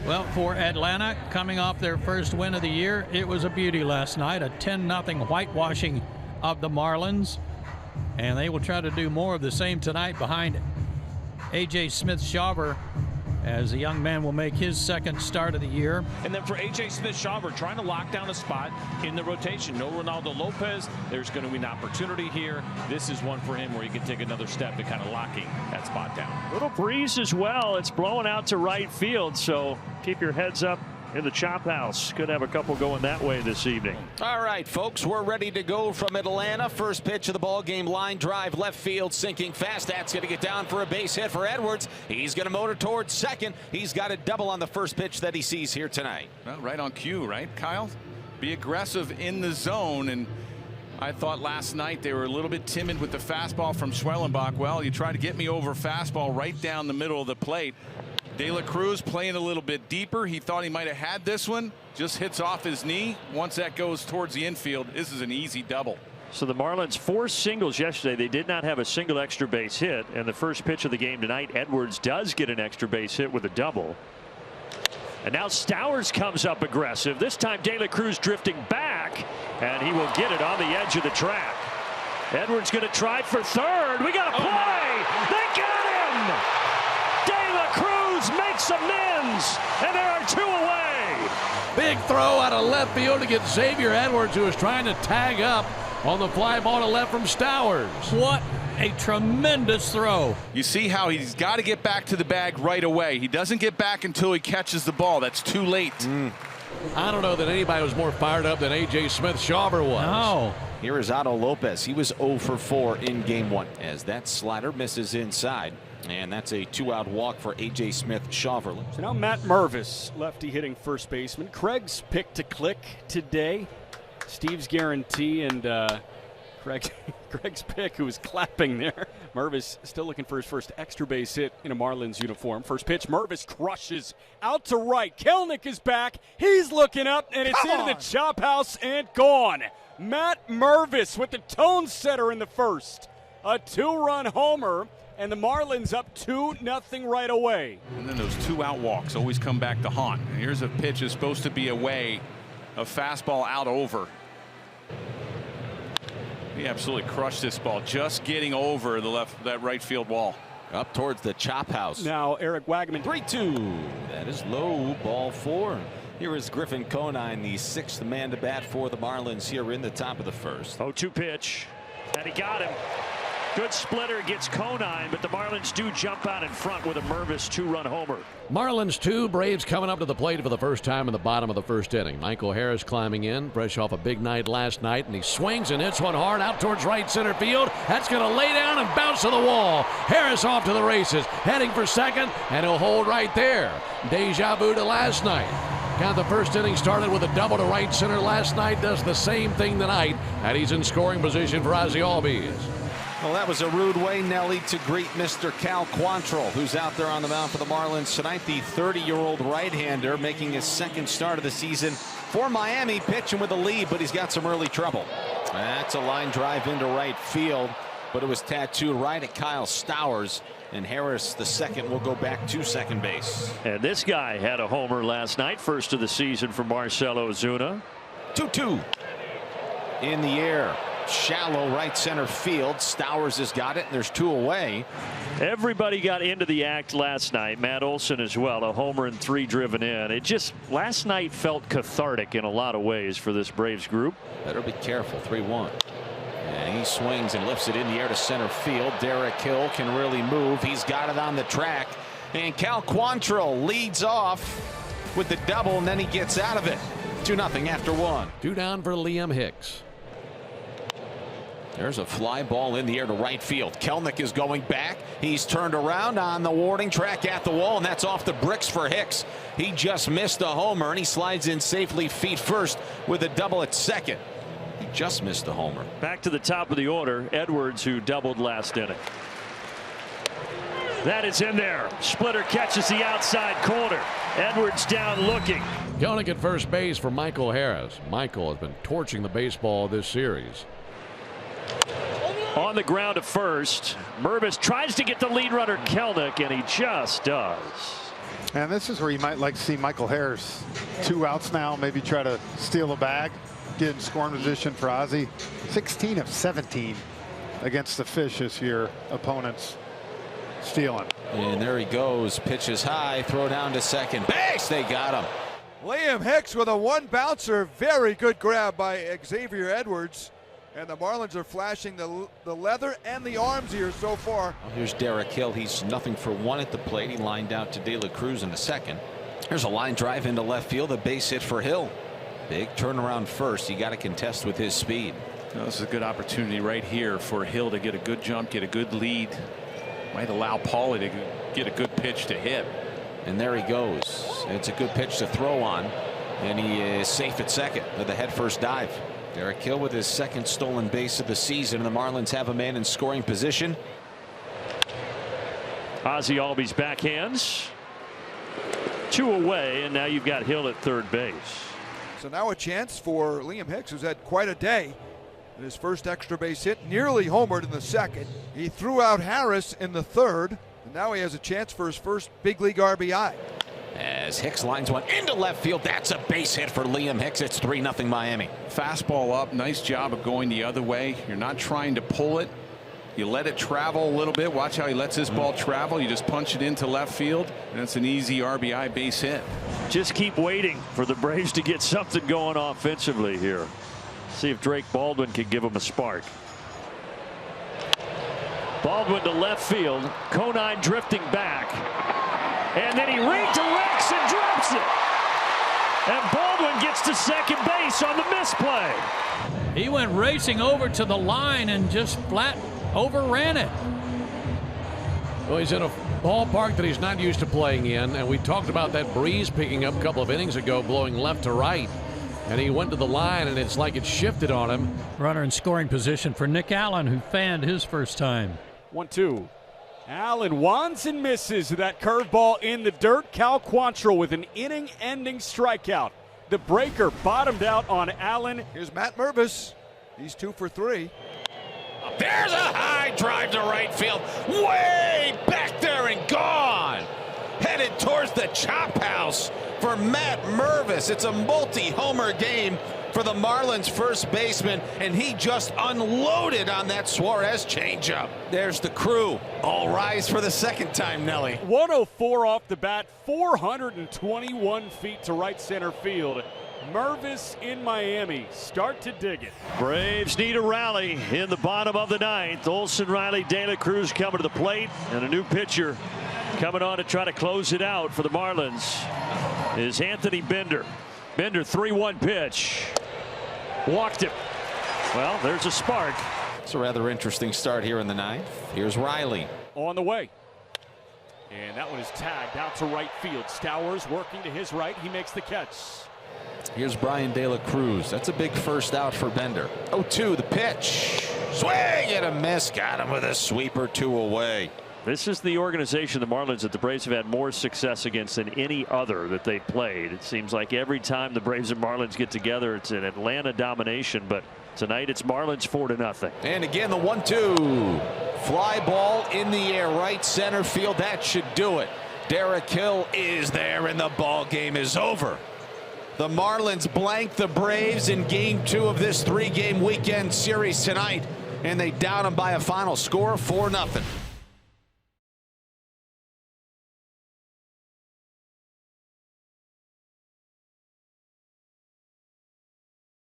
Well, for Atlanta, coming off their first win of the year, it was a beauty last night, a 10-0 whitewashing of the Marlins. And they will try to do more of the same tonight behind A.J. Smith-Shawver, as the young man will make his second start of the year. And then for A.J. Smith-Shawver, trying to lock down a spot in the rotation. No Ronaldo Lopez. There's going to be an opportunity here. This is one for him where he can take another step to kind of locking that spot down. Little breeze as well. It's blowing out to right field, so keep your heads up in the chop house. Could have a couple going that way this evening. All right, folks, we're ready to go from Atlanta. First pitch of the ball game, line drive, left field, sinking fast. That's going to get down for a base hit for Edwards. He's going to motor towards second. He's got a double on the first pitch that he sees here tonight. Well, right on cue, right, Kyle? Be aggressive in the zone. And I thought last night they were a little bit timid with the fastball from Schwellenbach. Well, you try to get me over fastball right down the middle of the plate. De La Cruz playing a little bit deeper. He thought he might have had this one. Just hits off his knee. Once that goes towards the infield, this is an easy double. So the Marlins 4 singles yesterday. They did not have a single extra base hit. And the first pitch of the game tonight, Edwards does get an extra base hit with a double. And now Stowers comes up aggressive. This time De La Cruz drifting back, and he will get it on the edge of the track. Edwards going to try for third. We got a play. They got him. De La Cruz makes amends, and there are 2 away. Big throw out of left field to get Xavier Edwards, who was trying to tag up on the fly ball to left from Stowers. What a tremendous throw. You see how he's got to get back to the bag right away. He doesn't get back until he catches the ball. That's too late. I don't know that anybody was more fired up than A.J. Smith-Shawver was. No. Here is Otto Lopez. He was 0 for 4 in game 1 as that slider misses inside. And that's a 2-out walk for A.J. Smith-Shawver. So now Matt Mervvis, lefty hitting first baseman. Craig's pick to click today. Steve's guarantee and Craig's pick, who was clapping there. Mervvis still looking for his first extra base hit in a Marlins uniform. First pitch, Mervvis crushes out to right. Kelenic is back. He's looking up, and it's into the chop house and gone. Matt Mervvis with the tone setter in the first. A 2-run homer. And the Marlins up 2-0 right away. And then those 2-out walks always come back to haunt. And here's a pitch that's supposed to be away. A fastball out over. He absolutely crushed this ball, just getting over that right field wall. Up towards the chop house. Now Eric Wagman. 3-2. That is low, ball 4. Here is Griffin Conine, the 6th man to bat for the Marlins here in the top of the first. 0-2 pitch, and he got him. Good splitter, gets Conine, but the Marlins do jump out in front with a Mervvis 2-run homer. Marlins 2, Braves coming up to the plate for the first time in the bottom of the first inning. Michael Harris climbing in, fresh off a big night last night, and he swings and hits one hard out towards right center field. That's going to lay down and bounce to the wall. Harris off to the races, heading for second, and he'll hold right there. Deja vu to last night. Got the first inning started with a double to right center last night, does the same thing tonight, and he's in scoring position for Ozzie Albies. Well, that was a rude way, Nelly, to greet Mr. Cal Quantrill, who's out there on the mound for the Marlins tonight. The 30-year-old right-hander making his second start of the season for Miami, pitching with a lead, but he's got some early trouble. That's a line drive into right field, but it was tattooed right at Kyle Stowers, and Harris, the second, will go back to second base. And this guy had a homer last night, first of the season for Marcell Ozuna. 2-2 in the air. Shallow right center field. Stowers has got it, and there's 2 away. Everybody got into the act last night. Matt Olson as well, a homer and 3 driven in. It just, last night felt cathartic in a lot of ways for this Braves group. Better be careful. 3-1. And he swings and lifts it in the air to center field. Derek Hill can really move. He's got it on the track. And Cal Quantrill leads off with the double, and then he gets out of it. 2-0 after 1. 2 down for Liam Hicks. There's a fly ball in the air to right field. Kelenic is going back. He's turned around on the warning track at the wall, and that's off the bricks for Hicks. He just missed a homer, and he slides in safely feet first with a double at second. He just missed a homer. Back to the top of the order, Edwards, who doubled last inning. That is in there. Splitter catches the outside corner. Edwards down looking. Kelenic at first base for Michael Harris. Michael has been torching the baseball this series. On the ground to first. Mervvis tries to get the lead runner Kelenic, and he just does. And this is where you might like to see Michael Harris. 2 outs now, maybe try to steal a bag, get in scoring position for Ozzie. 16 of 17 against the Fish this year, opponents stealing. And there he goes, pitches high, throw down to second base. They got him. Liam Hicks with a 1-bouncer. Very good grab by Xavier Edwards. And the Marlins are flashing the leather and the arms here so far. Well, here's Derek Hill. He's nothing for 1 at the plate. He lined out to De La Cruz in the second. There's a line drive into left field, a base hit for Hill. Big turnaround first. You got to contest with his speed. Well, this is a good opportunity right here for Hill to get a good jump, get a good lead. Might allow Paulie to get a good pitch to hit. And there he goes. It's a good pitch to throw on. And he is safe at second with a head first dive. Derek Hill with his 2nd stolen base of the season, and the Marlins have a man in scoring position. Ozzie Albies backhands. 2 away, and now you've got Hill at third base. So now a chance for Liam Hicks, who's had quite a day. In his first extra base hit, nearly homered in the second. He threw out Harris in the third, and now he has a chance for his first big league RBI. As Hicks lines one into left field, that's a base hit for Liam Hicks. It's 3-0 Miami. Fastball up, nice job of going the other way. You're not trying to pull it. You let it travel a little bit. Watch how he lets his ball travel. You just punch it into left field, and it's an easy RBI base hit. Just keep waiting for the Braves to get something going offensively here. See if Drake Baldwin can give him a spark. Baldwin to left field. Conine drifting back. And then he redirects and drops it. And Baldwin gets to second base on the misplay. He went racing over to the line and just flat overran it. Well, he's in a ballpark that he's not used to playing in, and we talked about that breeze picking up a couple of innings ago, blowing left to right. And he went to the line, and it's like it shifted on him. Runner in scoring position for Nick Allen, who fanned his first time. 1-2. Allen wants and misses that curveball in the dirt. Cal Quantrill with an inning-ending strikeout. The breaker bottomed out on Allen. Here's Matt Mervvis. He's 2 for 3. There's a high drive to right field. Way back there and gone. Headed towards the chop house for Matt Mervvis. It's a multi-homer game for the Marlins first baseman, and he just unloaded on that Suarez changeup. There's the crew. All rise for the second time, Nelly. 104 off the bat, 421 feet to right center field. Mervvis in Miami. Start to dig it. Braves need a rally in the bottom of the 9th. Olson, Riley, De La Cruz coming to the plate, and a new pitcher coming on to try to close it out for the Marlins is Anthony Bender. Bender, 3-1 pitch. Walked him. Well, there's a spark. It's a rather interesting start here in the 9th. Here's Riley. On the way. And that one is tagged out to right field. Stowers working to his right. He makes the catch. Here's Brian De La Cruz. That's a big first out for Bender. 0-2, the pitch. Swing and a miss. Got him with a sweeper, 2 away. This is the organization, the Marlins, that the Braves have had more success against than any other that they played. It seems like every time the Braves and Marlins get together, it's an Atlanta domination. But tonight it's Marlins 4-0. And again, the 1-2. Fly ball in the air, right center field. That should do it. Derek Hill is there, and the ball game is over. The Marlins blank the Braves in Game 2 of this 3-game weekend series tonight, and they down them by a final score of 4-0.